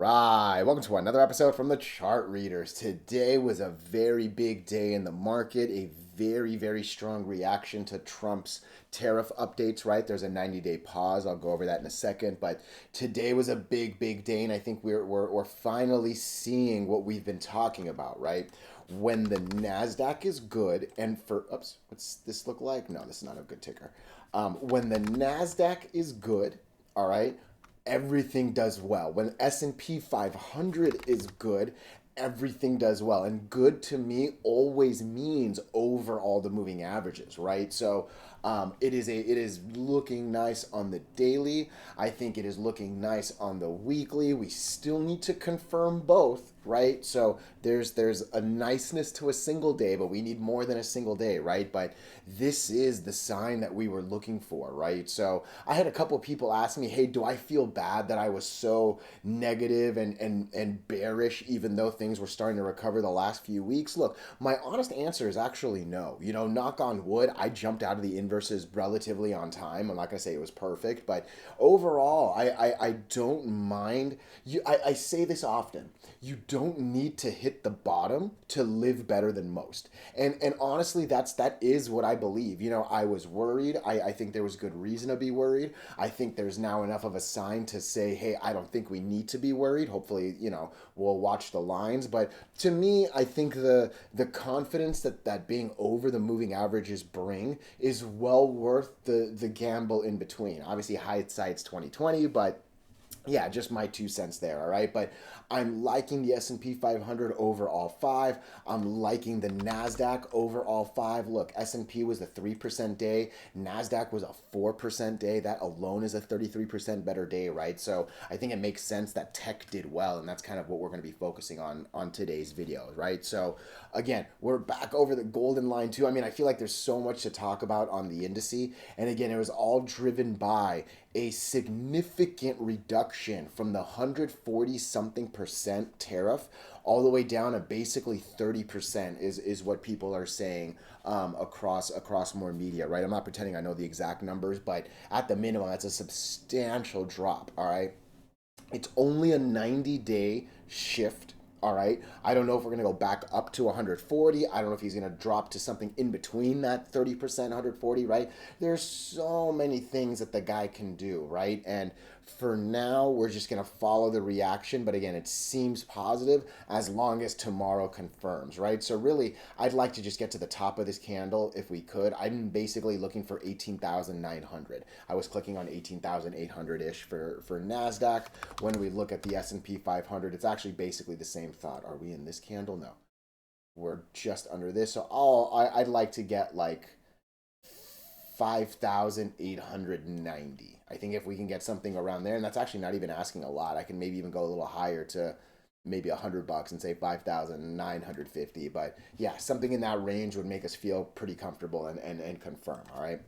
Right, welcome to another episode from the Chart Readers. Today was a very big day in the market, a very strong reaction to Trump's tariff updates, right? There's a 90-day pause. I'll go over that in a second, but today was a big day, and I think we're finally seeing what we've been talking about, right? When the NASDAQ is good, and for, oops, what's this look like? No, this is not a good ticker. When the NASDAQ is good, all right, everything does well. When S&P 500 is good, everything does well. And good to me always means over all the moving averages, right? So it is looking nice on the daily. I think it is looking nice on the weekly. We still need to confirm both, right? So there's a niceness to a single day, but we need more than a single day, right? But this is the sign that we were looking for, right? So I had a couple of people ask me, hey, do I feel bad that I was so negative and bearish even though things were starting to recover the last few weeks? Look, my honest answer is actually no. You know, knock on wood, I jumped out of the inverses relatively on time. I'm not going to say it was perfect, but overall, I don't mind. I say this often. You don't need to hit the bottom to live better than most. And honestly, that is what I believe. You know, I was worried. I think there was good reason to be worried. I think there's now enough of a sign to say, hey, I don't think we need to be worried. Hopefully, you know, we'll watch the lines. But to me, I think the confidence that being over the moving averages bring is well worth the gamble in between. Obviously, hindsight's 2020, but yeah, just my 2 cents there, all right? But I'm liking the S&P 500 over all five. I'm liking the NASDAQ over all five. Look, S&P was a 3% day. NASDAQ was a 4% day. That alone is a 33% better day, right? So I think it makes sense that tech did well, and that's kind of what we're going to be focusing on today's video, right? So again, we're back over the golden line too. I mean, I feel like there's so much to talk about on the indice. And again, it was all driven by a significant reduction from the 140 something percent tariff all the way down to basically 30% is what people are saying across more media, right? I'm not pretending I know the exact numbers, but at the minimum, that's a substantial drop, all right? It's only a 90-day shift. All right. I don't know if we're going to go back up to 140. I don't know if he's going to drop to something in between that 30%, 140, right? There's so many things that the guy can do, right? And for now, we're just going to follow the reaction. But again, it seems positive as long as tomorrow confirms, right? So really, I'd like to just get to the top of this candle if we could. I'm basically looking for 18,900. I was clicking on 18,800-ish for NASDAQ. When we look at the S&P 500, it's actually basically the same thought. Are we in this candle? No. We're just under this. So I'd like to get like 5,890. I think if we can get something around there, and that's actually not even asking a lot. I can maybe even go a little higher to maybe $100 and say 5,950. But yeah, something in that range would make us feel pretty comfortable and confirm. All right.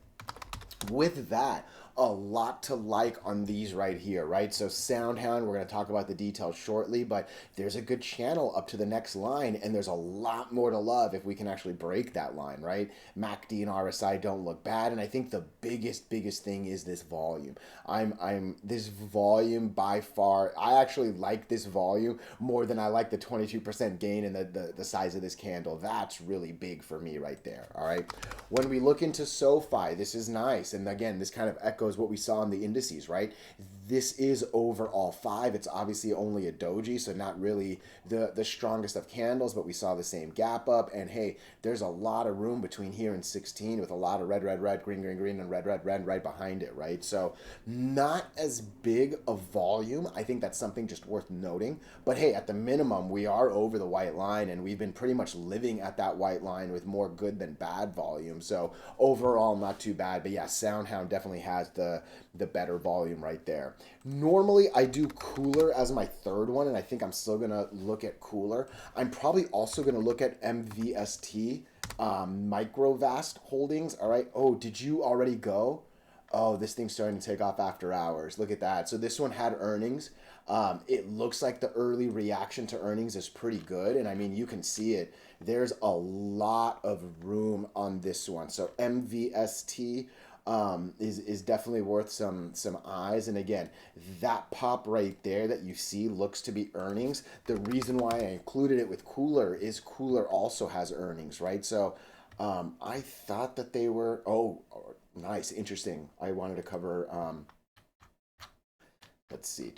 With that, a lot to like on these right here, right? So SoundHound, we're going to talk about the details shortly, but there's a good channel up to the next line, and there's a lot more to love if we can actually break that line, right? MACD and RSI don't look bad, and I think the biggest thing is this volume. I'm this volume by far. I actually like this volume more than I like the 22% gain in the size of this candle. That's really big for me right there. All right. When we look into SoFi, this is nice. And again, this kind of echoes what we saw in the indices, right? This is over all five. It's obviously only a doji, so not really the strongest of candles, but we saw the same gap up. And hey, there's a lot of room between here and 16 with a lot of red, green, and red right behind it, right? So not as big a volume. I think that's something just worth noting. But hey, at the minimum, we are over the white line, and we've been pretty much living at that white line with more good than bad volume. So overall, not too bad. But yeah, SoundHound definitely has the better volume right there. Normally, I do KULR as my third one, and I think I'm still gonna look at KULR. I'm probably also gonna look at MVST, Microvast Holdings. All right. Oh, did you already go? Oh, this thing's starting to take off after hours. Look at that. So this one had earnings. It looks like the early reaction to earnings is pretty good. And I mean, you can see it. There's a lot of room on this one. So MVST, is definitely worth some eyes. And again, that pop right there that you see looks to be earnings. The reason why I included it with KULR is KULR also has earnings, right? So I thought that they were, nice, interesting. I wanted to cover let's see,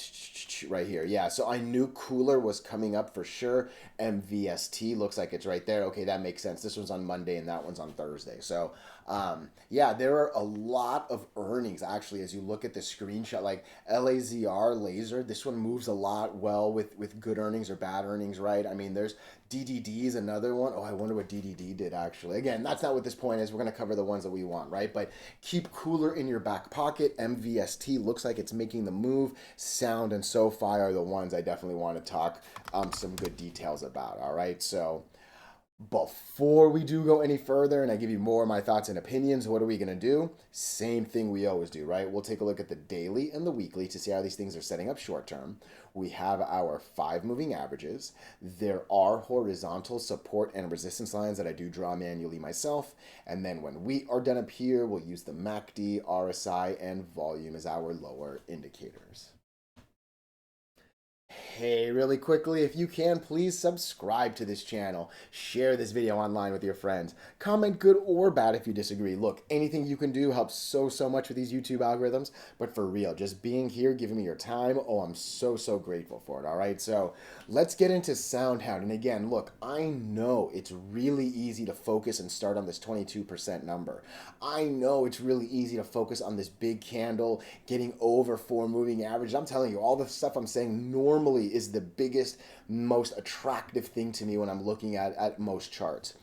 right here. Yeah, so I knew KULR was coming up for sure. MVST looks like it's right there. Okay, that makes sense. This one's on Monday and that one's on Thursday. So, yeah, there are a lot of earnings actually as you look at the screenshot. Like LAZR laser, this one moves a lot well with good earnings or bad earnings, right? I mean, there's DDD is another one. Oh, I wonder what DDD did actually. Again, that's not what this point is. We're going to cover the ones that we want, right? But keep KULR in your back pocket. MVST looks like it's making the move. Sound and SOFI are the ones I definitely want to talk some good details about. All right, so before we do go any further and I give you more of my thoughts and opinions, what are we going to do? Same thing we always do, right? We'll take a look at the daily and the weekly to see how these things are setting up short term. We have our 5 moving averages. There are horizontal support and resistance lines that I do draw manually myself. And then when we are done up here, we'll use the MACD, RSI, and volume as our lower indicators. Hey, really quickly, if you can, please subscribe to this channel. Share this video online with your friends. Comment good or bad if you disagree. Look, anything you can do helps so much with these YouTube algorithms. But for real, just being here, giving me your time, oh, I'm so grateful for it, all right? So let's get into SoundHound. And again, look, I know it's really easy to focus and start on this 22% number. I know it's really easy to focus on this big candle, getting over 4 moving average. I'm telling you, all the stuff I'm saying normally is the biggest, most attractive thing to me when I'm looking at most charts.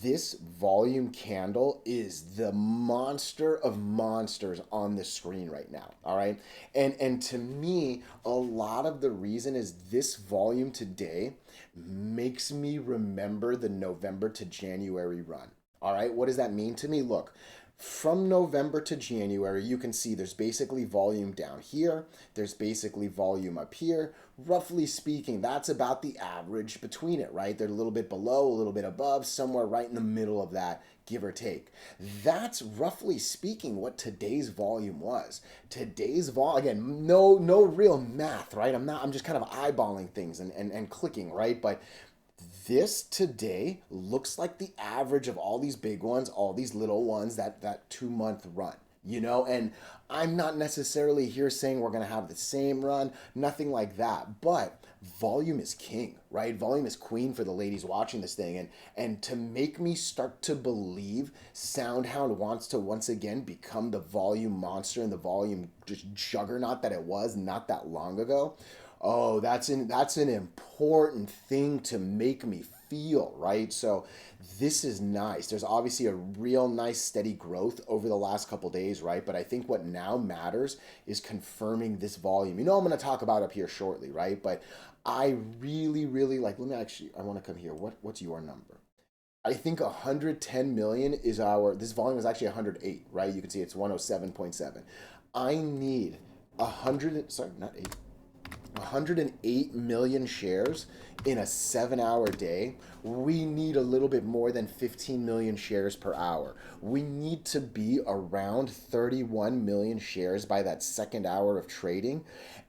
This volume candle is the monster of monsters on the screen right now, all right? And to me, a lot of the reason is this volume today makes me remember the November to January run. All right, what does that mean to me? Look, from November to January, you can see there's basically volume down here. There's basically volume up here. Roughly speaking, that's about the average between it, right? They're a little bit below, a little bit above, somewhere right in the middle of that, give or take. That's roughly speaking what today's volume was. Today's volume, again, no real math, right? I'm just kind of eyeballing things and clicking, right? But this today looks like the average of all these big ones, all these little ones, that 2-month run, you know? And I'm not necessarily here saying we're going to have the same run, nothing like that, but volume is king, right? Volume is queen for the ladies watching this thing. And to make me start to believe SoundHound wants to once again become the volume monster and the volume just juggernaut that it was not that long ago. Oh, that's an important thing to make me feel, right? So this is nice. There's obviously a real nice steady growth over the last couple days, right? But I think what now matters is confirming this volume. You know, I'm going to talk about up here shortly, right? But I really like, I want to come here. What's your number? I think 110 million is this volume is actually 108, right? You can see it's 107.7. I need 108 million shares in a 7-hour day. We need a little bit more than 15 million shares per hour. We need to be around 31 million shares by that second hour of trading.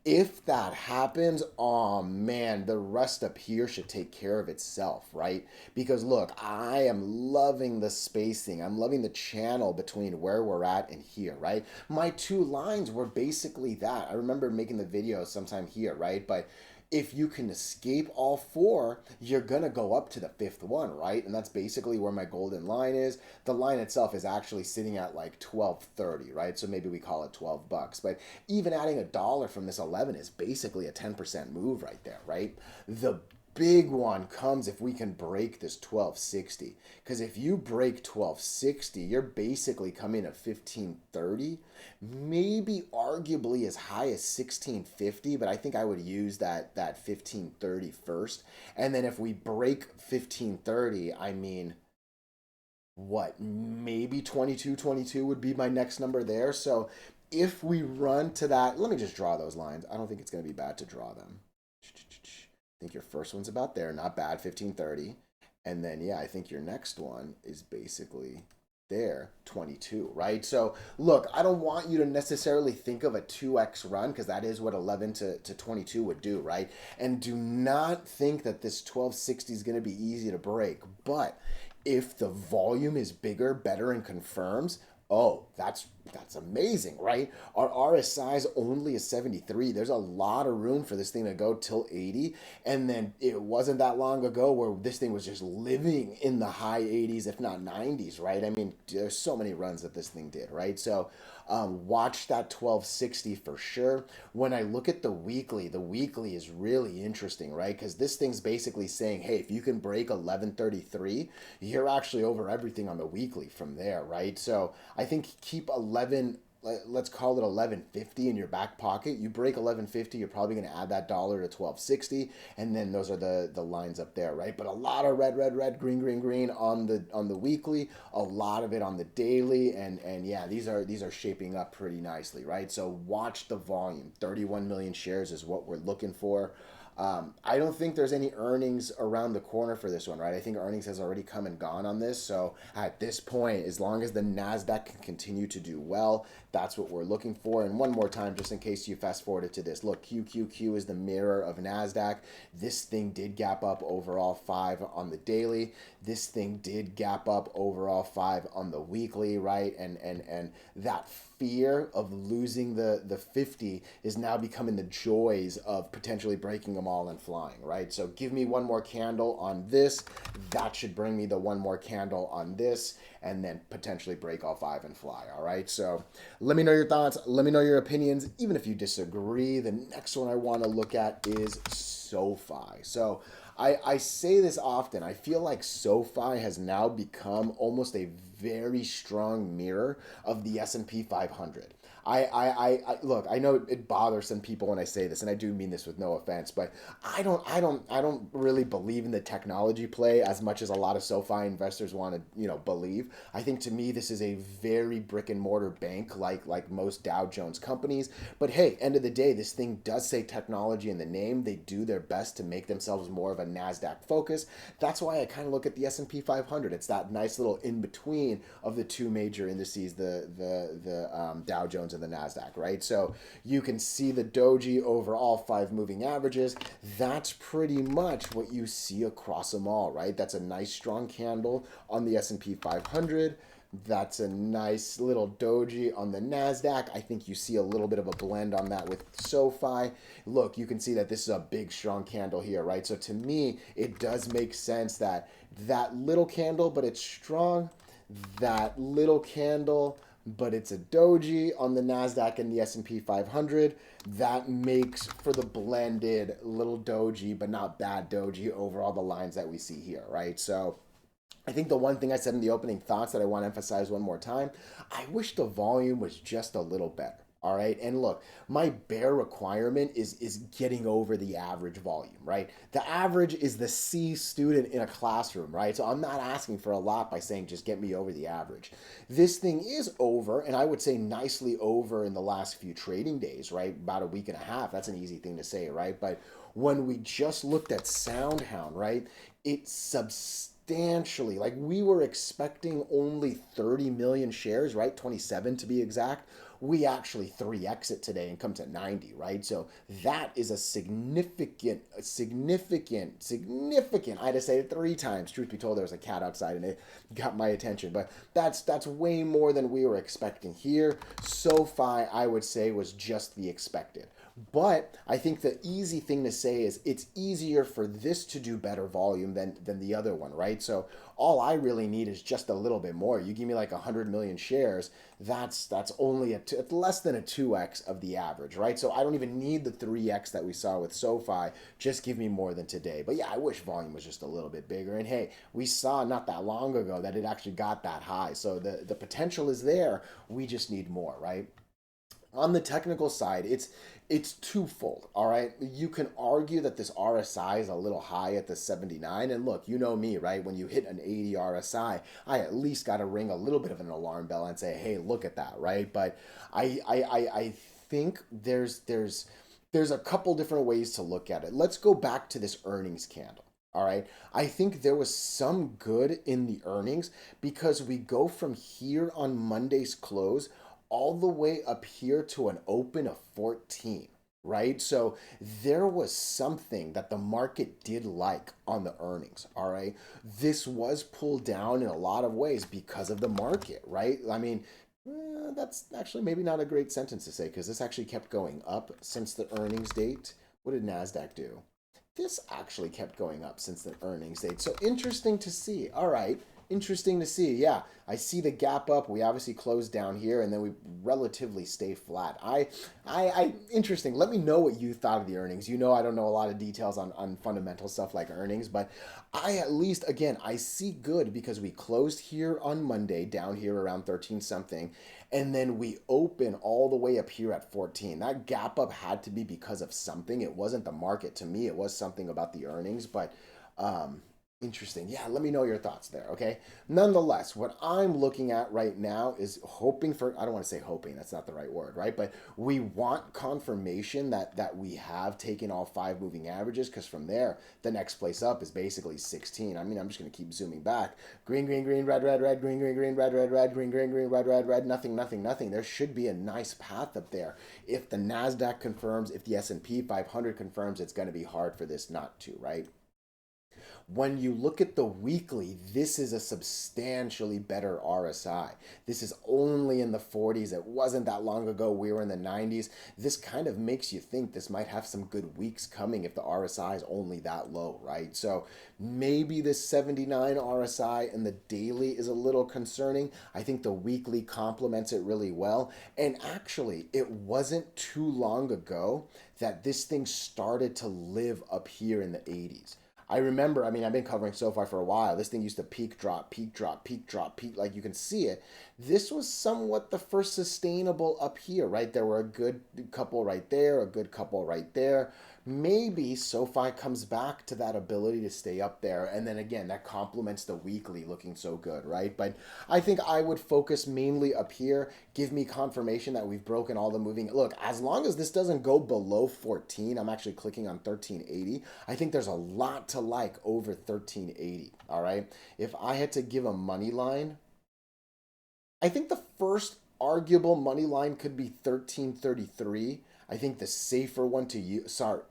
If that happens, oh man, the rest up here should take care of itself, right? Because look, I am loving the spacing. I'm loving the channel between where we're at and here, right? My 2 lines were basically that. I remember making the video sometime here, right? But if you can escape all 4, you're going to go up to the 5th one, right? And that's basically where my golden line is. The line itself is actually sitting at like 12.30, right? So maybe we call it 12 bucks. But even adding $1 from this 11 is basically a 10% move right there, right? The big one comes if we can break this 1260, because if you break 1260, you're basically coming at 1530, maybe arguably as high as 1650, but I think I would use that 1530 first. And then if we break 1530, I mean, what, maybe 2222 would be my next number there. So if we run to that, let me just draw those lines. I don't think it's going to be bad to draw them. I think your first one's about there, not bad, 1530. And then, yeah, I think your next one is basically there, 22, right? So look, I don't want you to necessarily think of a 2x run because that is what 11 to 22 would do, right? And do not think that this 1260 is going to be easy to break. But if the volume is bigger, better, and confirms, oh, that's amazing, right? Our RSI is only a 73. There's a lot of room for this thing to go till 80. And then it wasn't that long ago where this thing was just living in the high 80s, if not 90s, right? I mean, there's so many runs that this thing did, right? So watch that 1260 for sure. When I look at the weekly is really interesting, right? Because this thing's basically saying, hey, if you can break 1133, you're actually over everything on the weekly from there, right? So I think keep 11, let's call it 1150 in your back pocket. You break 1150, you're probably going to add that dollar to 1260, and then those are the lines up there, right? But a lot of red, green on the weekly, a lot of it on the daily, and yeah, these are shaping up pretty nicely, right? So watch the volume. 31 million shares is what we're looking for. I don't think there's any earnings around the corner for this one, right? I think earnings has already come and gone on this. So at this point, as long as the NASDAQ can continue to do well, that's what we're looking for. And one more time, just in case you fast forwarded to this, look, QQQ is the mirror of NASDAQ. This thing did gap up overall 5 on the daily. This thing did gap up overall 5 on the weekly, right? And that fear of losing the 50 is now becoming the joys of potentially breaking them all and flying, right? So give me one more candle on this. That should bring me the one more candle on this, and then potentially break all 5 and fly, all right? So let me know your thoughts. Let me know your opinions, even if you disagree. The next one I want to look at is SOFI. So I say this often. I feel like SOFI has now become almost a very strong mirror of the S&P 500. I look, I know it bothers some people when I say this, and I do mean this with no offense, but I don't really believe in the technology play as much as a lot of SoFi investors want to, believe. I think to me this is a very brick and mortar bank like most Dow Jones companies. But hey, end of the day, this thing does say technology in the name. They do their best to make themselves more of a NASDAQ focus. That's why I kind of look at the S&P 500. It's that nice little in between of the two major indices, the Dow Jones and the NASDAQ, right? So you can see the doji over all 5 moving averages. That's pretty much what you see across them all, right? That's a nice strong candle on the S&P 500. That's a nice little doji on the NASDAQ. I think you see a little bit of a blend on that with SoFi. Look, you can see that this is a big, strong candle here, right? So to me, it does make sense that that little candle, but it's strong, that little candle, but it's a doji on the NASDAQ and the S&P 500. That makes for the blended little doji, but not bad doji over all the lines that we see here, right? So I think the one thing I said in the opening thoughts that I want to emphasize one more time, I wish the volume was just a little better. All right. And look, my bare requirement is getting over the average volume, right? The average is the C student in a classroom, right? So I'm not asking for a lot by saying just get me over the average. This thing is over, and I would say nicely over in the last few trading days, right? About a week and a half. That's an easy thing to say, right? But when we just looked at SoundHound, right, it's substantially, like we were expecting only 30 million shares, right? 27 to be exact. We actually 3x it today and come to 90, right? So that is a significant, I had to say it 3 times. Truth be told, there was a cat outside and it got my attention, but that's way more than we were expecting here. SoFi, I would say, was just the expected. But I think the easy thing to say is it's easier for this to do better volume than the other one, right? So all I really need is just a little bit more. You give me like 100 million shares, that's only less than a 2x of the average, right? So I don't even need the 3x that we saw with SoFi. Just give me more than today. But yeah, I wish volume was just a little bit bigger. And hey, we saw not that long ago that it actually got that high. So the potential is there. We just need more, right? On the technical side, it's twofold, all right? You can argue that this RSI is a little high at the 79, and look, you know me, right? When you hit an 80 RSI, I at least got to ring a little bit of an alarm bell and say, hey, look at that, right? But I think there's a couple different ways to look at it. Let's go back to this earnings candle. All right. I think there was some good in the earnings because we go from here on Monday's close all the way up here to an open of 14, right? So there was something that the market did like on the earnings. All right. This was pulled down in a lot of ways because of the market, right? I mean, that's actually maybe not a great sentence to say because this actually kept going up since the earnings date. What did NASDAQ do? This actually kept going up since the earnings date. So interesting to see. All right. Interesting to see. Yeah, I see the gap up. We obviously closed down here and then we relatively stay flat. Interesting. Let me know what you thought of the earnings. You know, I don't know a lot of details on fundamental stuff like earnings, but I at least, again, I see good because we closed here on Monday down here around 13 something and then we open all the way up here at 14. That gap up had to be because of something. It wasn't the market. To me, it was something about the earnings, but um, interesting. Yeah, let me know your thoughts there, okay? Nonetheless, what I'm looking at right now is hoping for, I don't want to say hoping, that's not the right word, right? But we want confirmation that we have taken all five moving averages because from there, the next place up is basically 16. I mean, I'm just going to keep zooming back. Green, green, green, red, red, red, green, green, green, red, red, red, green, green, green, red, red, red, nothing, nothing, nothing. There should be a nice path up there. If the NASDAQ confirms, if the S&P 500 confirms, it's going to be hard for this not to, right? When you look at the weekly, this is a substantially better RSI. This is only in the 40s. It wasn't that long ago. We were in the 90s. This kind of makes you think this might have some good weeks coming if the RSI is only that low, right? So maybe this 79 RSI in the daily is a little concerning. I think the weekly complements it really well. And actually, it wasn't too long ago that this thing started to live up here in the 80s. I remember, I mean, I've been covering SoFi for a while. This thing used to peak, drop, peak, drop, peak, drop, peak. Like you can see it. This was somewhat the first sustainable up here, right? There were a good couple right there, a good couple right there. Maybe SoFi comes back to that ability to stay up there. And then again, that complements the weekly looking so good, right? But I think I would focus mainly up here. Give me confirmation that we've broken all the moving. Look, as long as this doesn't go below 14, I'm actually clicking on 1380. I think there's a lot to like over 1380. All right. If I had to give a money line, I think the first arguable money line could be 1333. I think the safer one to use, sorry,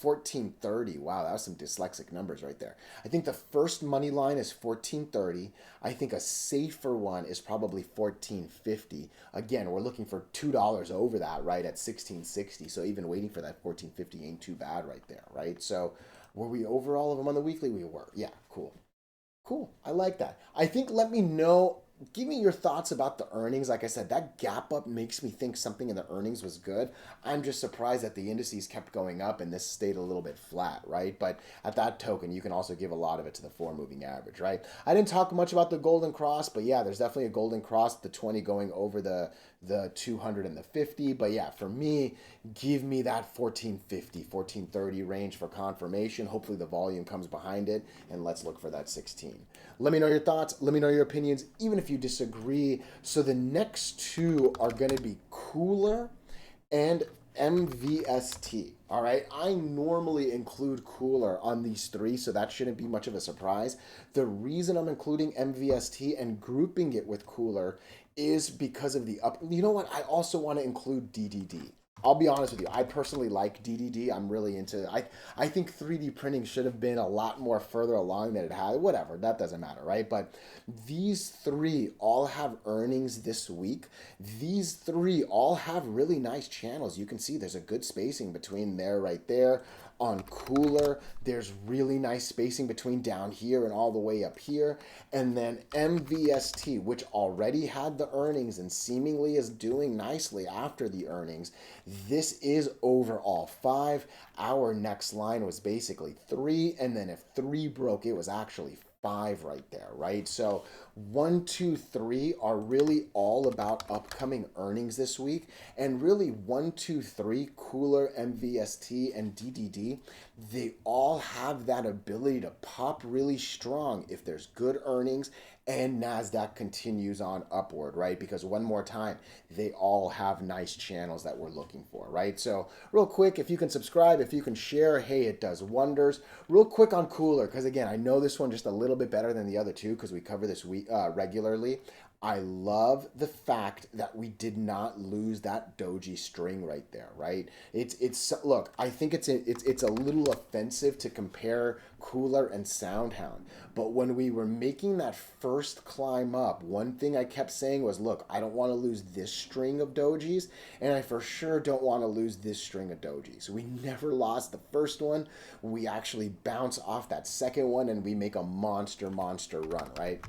1430. Wow, that was some dyslexic numbers right there. I think the first money line is 1430. I think a safer one is probably 1450. Again, we're looking for $2 over that, right, at 1660. So even waiting for that 1450 ain't too bad right there, right? So were we over all of them on the weekly? We were. Yeah, cool. Cool. I like that. I think let me know. Give me your thoughts about the earnings. Like I said, that gap up makes me think something in the earnings was good. I'm just surprised that the indices kept going up and this stayed a little bit flat, right? But at that token, you can also give a lot of it to the four moving average, right? I didn't talk much about the golden cross, but yeah, there's definitely a golden cross, the 20 going over the 200 and the 50. But yeah, for me, give me that 1450, 1430 range for confirmation. Hopefully the volume comes behind it, and let's look for that 16. Let me know your thoughts. Let me know your opinions, even if you disagree. So the next two are going to be KULR and MVST. All right. I normally include KULR on these three, so that shouldn't be much of a surprise. The reason I'm including MVST and grouping it with KULR is because of the up. You know what? I also want to include DDD. I'll be honest with you. I personally like DDD. I'm really into. I think 3D printing should have been a lot more further along than it had. Whatever, that doesn't matter, right? But these three all have earnings this week. These three all have really nice channels. You can see there's a good spacing between there, right there. On KULR, there's really nice spacing between down here and all the way up here. And then MVST, which already had the earnings and seemingly is doing nicely after the earnings. This is overall five. Our next line was basically three. And then if three broke, it was actually five right there, right? So one, two, three are really all about upcoming earnings this week. And really one, two, three, KULR, MVST, and DDD, they all have that ability to pop really strong if there's good earnings and NASDAQ continues on upward, right? Because one more time, they all have nice channels that we're looking for, right? So real quick, if you can subscribe, if you can share, hey, it does wonders. Real quick on KULR, because again, I know this one just a little bit better than the other two because we cover this regularly. I love the fact that we did not lose that doji string right there, right? It's look, I think it's a little offensive to compare KULR and SoundHound, but when we were making that first climb up, one thing I kept saying was, look, I don't want to lose this string of dojis, and I for sure don't want to lose this string of dojis. We never lost the first one. We actually bounce off that second one, and we make a monster run, right?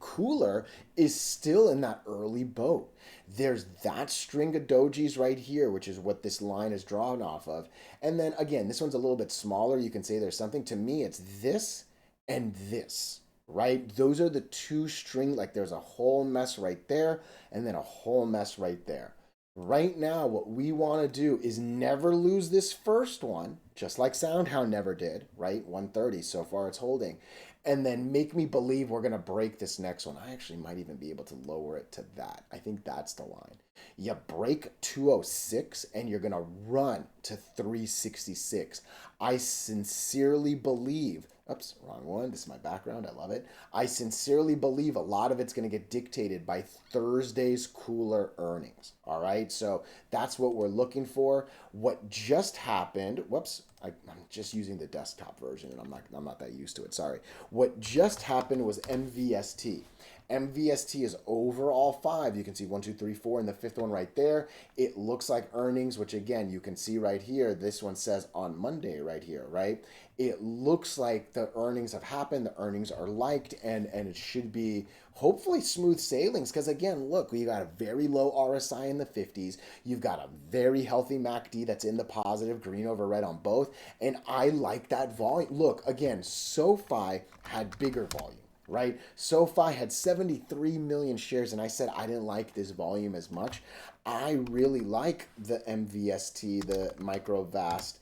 KULR is still in that early boat. There's that string of dojis right here, which is what this line is drawn off of. And then again, this one's a little bit smaller. You can say there's something. To me, it's this and this, right? Those are the two string, like there's a whole mess right there and then a whole mess right there. Right now, what we want to do is never lose this first one, just like SoundHound never did, right? 130, so far it's holding. And then make me believe we're going to break this next one. I actually might even be able to lower it to that. I think that's the line. You break 206 and you're going to run to 366. I sincerely believe, oops, wrong one. This is my background. I love it. I sincerely believe a lot of it's going to get dictated by Thursday's KULR earnings. All right. So that's what we're looking for. What just happened, whoops, I'm just using the desktop version and I'm not that used to it. Sorry. What just happened was MVST. MVST is over all five. You can see 1, 2, 3, 4, and the fifth one right there. It looks like earnings, which again, you can see right here. This one says on Monday right here, right? It looks like the earnings have happened. The earnings are liked, and it should be hopefully smooth sailings. Because again, look, we got a very low RSI in the 50s. You've got a very healthy MACD that's in the positive, green over red on both. And I like that volume. Look, again, SOFI had bigger volume, right? SoFi had 73 million shares, and I said I didn't like this volume as much. I really like the MVST, the micro vast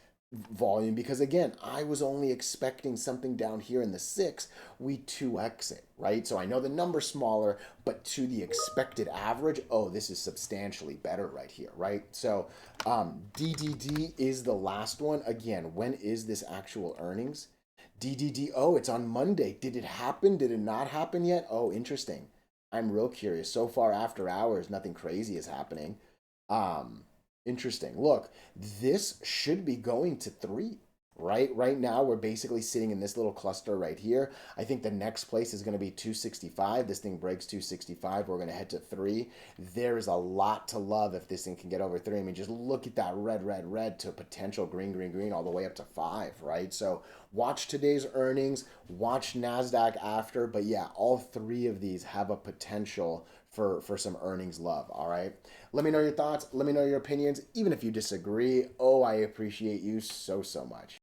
volume, because again, I was only expecting something down here in the 6. We 2x it, right? So I know the number's smaller, but to the expected average, oh, this is substantially better right here, right? So DDD is the last one. Again, when is this actual earnings? DDD, oh, it's on Monday. Did it happen? Did it not happen yet? Oh, interesting. I'm real curious. So far after hours, nothing crazy is happening. Um, Interesting. Look, this should be going to 3, right? Right now, we're basically sitting in this little cluster right here. I think the next place is going to be 265. This thing breaks 265. We're going to head to 3. There is a lot to love if this thing can get over 3. I mean, just look at that red to potential green, all the way up to 5, right? So watch today's earnings, watch NASDAQ after. But yeah, all 3 of these have a potential for some earnings love, all right? Let me know your thoughts. Let me know your opinions. Even if you disagree, oh, I appreciate you so much.